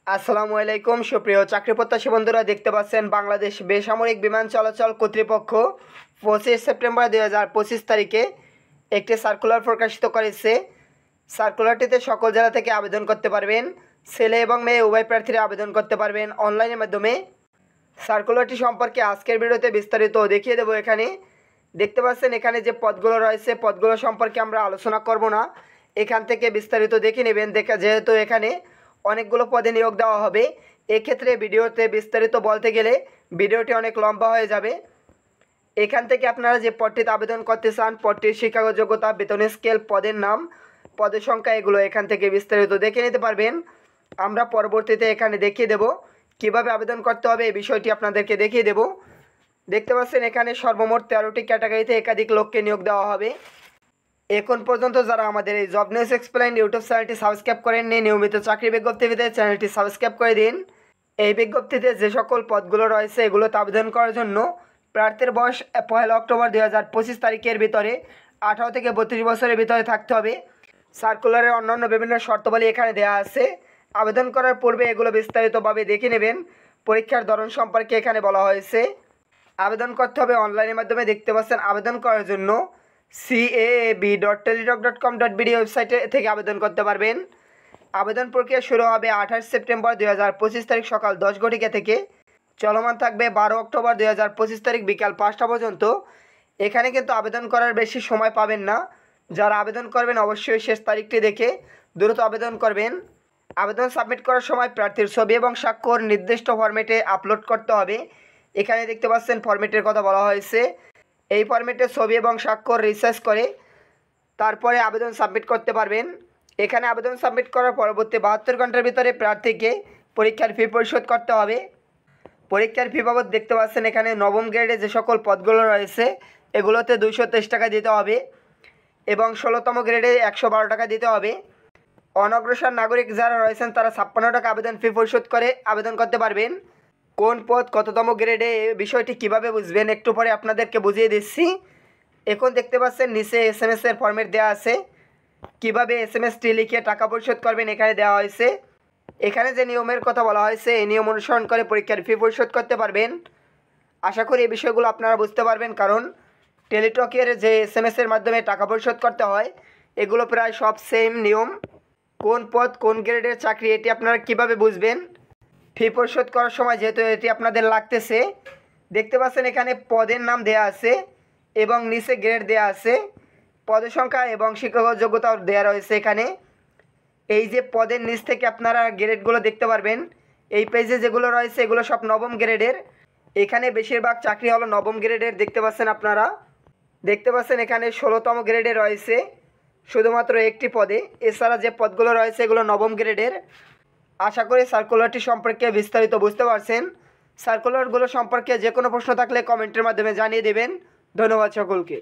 আসসালামু আলাইকুম সুপ্রিয় চাকরি প্রত্যাশী বন্ধুরা, দেখতে পাচ্ছেন বাংলাদেশ বেসামরিক বিমান চলাচল কর্তৃপক্ষ 25 সেপ্টেম্বর 2025 তারিখে একটি সার্কুলার প্রকাশিত করেছে। সার্কুলারটিতে সকল জেলা থেকে আবেদন করতে পারবেন। ছেলে এবং মেয়ে উভয় প্রার্থীরা আবেদন করতে পারবেন অনলাইনের মাধ্যমে। সার্কুলারটি সম্পর্কে আজকের ভিডিওতে বিস্তারিত দেখিয়ে দেবো। এখানে দেখতে পাচ্ছেন এখানে যে পদগুলো রয়েছে, পদগুলো সম্পর্কে আমরা আলোচনা করব না, এখান থেকে বিস্তারিত দেখে নেবেন। যেহেতু এখানে অনেকগুলো পদে নিয়োগ দেওয়া হবে, এক্ষেত্রে ভিডিওতে বিস্তারিত বলতে গেলে ভিডিওটি অনেক লম্বা হয়ে যাবে। এখান থেকে আপনারা যে পদটিতে আবেদন করতে চান, পদটির শিক্ষাগত যোগ্যতা, বেতন স্কেল, পদের নাম, পদের সংখ্যা, এগুলো এখান থেকে বিস্তারিত দেখে নিতে পারবেন। আমরা পরবর্তীতে এখানে দেখিয়ে দেব কিভাবে আবেদন করতে হবে, এই বিষয়টি আপনাদেরকে দেখিয়ে দেব। দেখতে পাচ্ছেন এখানে সর্বমোট 13টি ক্যাটাগরিতে একাধিক লোককে নিয়োগ দেওয়া হবে। এখন পর্যন্ত যারা আমাদের এই জব নিউজ এক্সপ্লেইন ইউটিউব চ্যানেলটি সাবস্ক্রাইব করেননি, নিয়মিত চাকরি বিজ্ঞপ্তি পেতে চ্যানেলটি সাবস্ক্রাইব করে দিন। এই বিজ্ঞপ্তিতে যে সকল পদগুলো রয়েছে এগুলোতে আবেদন করার জন্য প্রার্থীর বয়স 1 অক্টোবর 2025 তারিখের ভিতরে 18 থেকে 32 বছরের ভিতরে থাকতে হবে। সার্কুলারের অন্যান্য বিভিন্ন শর্তাবলী এখানে দেওয়া আছে। আবেদন করার পূর্বে এগুলো বিস্তারিতভাবে দেখে নেবেন। পরীক্ষার ধরন সম্পর্কে এখানে বলা হয়েছে। আবেদন করতে হবে অনলাইনের মাধ্যমে। দেখতে পাচ্ছেন আবেদন করার জন্য caab.teletalk.com.bd ওয়েবসাইটে থেকে আবেদন করতে পারবেন। আবেদন প্রক্রিয়া শুরু হবে 28 সেপ্টেম্বর 2025 তারিখ সকাল 10 ঘটিকা থেকে, চলমান থাকবে 12 অক্টোবর 2025 তারিখ বিকাল 5টা পর্যন্ত। এখানে কিন্তু আবেদন করার বেশি সময় পাবেন না। যারা আবেদন করবেন অবশ্যই শেষ তারিখটি দেখে দ্রুত আবেদন করবেন। আবেদন সাবমিট করার সময় প্রার্থীর ছবি এবং স্বাক্ষর নির্দিষ্ট ফরম্যাটে আপলোড করতে হবে। এখানে দেখতে পাচ্ছেন ফরম্যাটের কথা বলা হয়েছে। এই ফরম্যাটে ছবি এবং স্বাক্ষর রিসার্চ করে তারপরে আবেদন সাবমিট করতে পারবেন। এখানে আবেদন সাবমিট করার পরবর্তী 72 ঘন্টার ভিতরে প্রার্থীকে পরীক্ষার ফি পরিশোধ করতে হবে। পরীক্ষার ফি বাবদ দেখতে পাচ্ছেন এখানে নবম গ্রেডে যে সকল পদগুলো রয়েছে এগুলোতে 223 টাকা দিতে হবে এবং 16তম গ্রেডে 112 টাকা দিতে হবে। অনগ্রসর নাগরিক যারা রয়েছেন তারা 56 টাকা আবেদন ফি পরিশোধ করে আবেদন করতে পারবেন। কোন পদ কততম গ্রেডে বিষয়টি কিভাবে বুঝবেন একটু পরে আপনাদেরকে বুঝিয়ে দিচ্ছি। এখন দেখতে পাচ্ছেন নিচে SMS এর ফরম্যাট দেওয়া আছে। কিভাবে SMSটি লিখে টাকা পরিশোধ করবেন এখানে দেওয়া হয়েছে। এখানে যে নিয়মের কথা বলা হয়েছে এই নিয়ম অনুসরণ করে পরীক্ষার ফি পরিশোধ করতে পারবেন। আশা করি এই বিষয়গুলো আপনারা বুঝতে পারবেন, কারণ টেলিটকের যে SMS এর মাধ্যমে টাকা পরিশোধ করতে হয় এগুলো প্রায় সব সেম নিয়ম। কোন পদ কোন গ্রেডের চাকরি এটি আপনারা কিভাবে বুঝবেন ফি পরিশোধ করার সময়, যেহেতু এটি আপনাদের লাগতেছে। দেখতে পাচ্ছেন এখানে পদের নাম দেয়া আছে এবং নিচে গ্রেড দেয়া আছে, পদের সংখ্যা এবং শিক্ষাগত যোগ্যতাও দেওয়া রয়েছে। এখানে এই যে পদের নিচ থেকে আপনারা গ্রেডগুলো দেখতে পারবেন। এই পেজে যেগুলো রয়েছে এগুলো সব নবম গ্রেডের। এখানে বেশিরভাগ চাকরি হলো নবম গ্রেডের। দেখতে পাচ্ছেন আপনারা, দেখতে পাচ্ছেন এখানে 16তম গ্রেডে রয়েছে শুধুমাত্র একটি পদে। এছাড়া যে পদগুলো রয়েছে এগুলো নবম গ্রেডের। আশা করি সার্কুলারটি সম্পর্কে বিস্তারিত বুঝতে পারছেন। সার্কুলারগুলো সম্পর্কে যে কোনো প্রশ্ন থাকলে কমেন্টের মাধ্যমে জানিয়ে দেবেন। ধন্যবাদ সকলকে।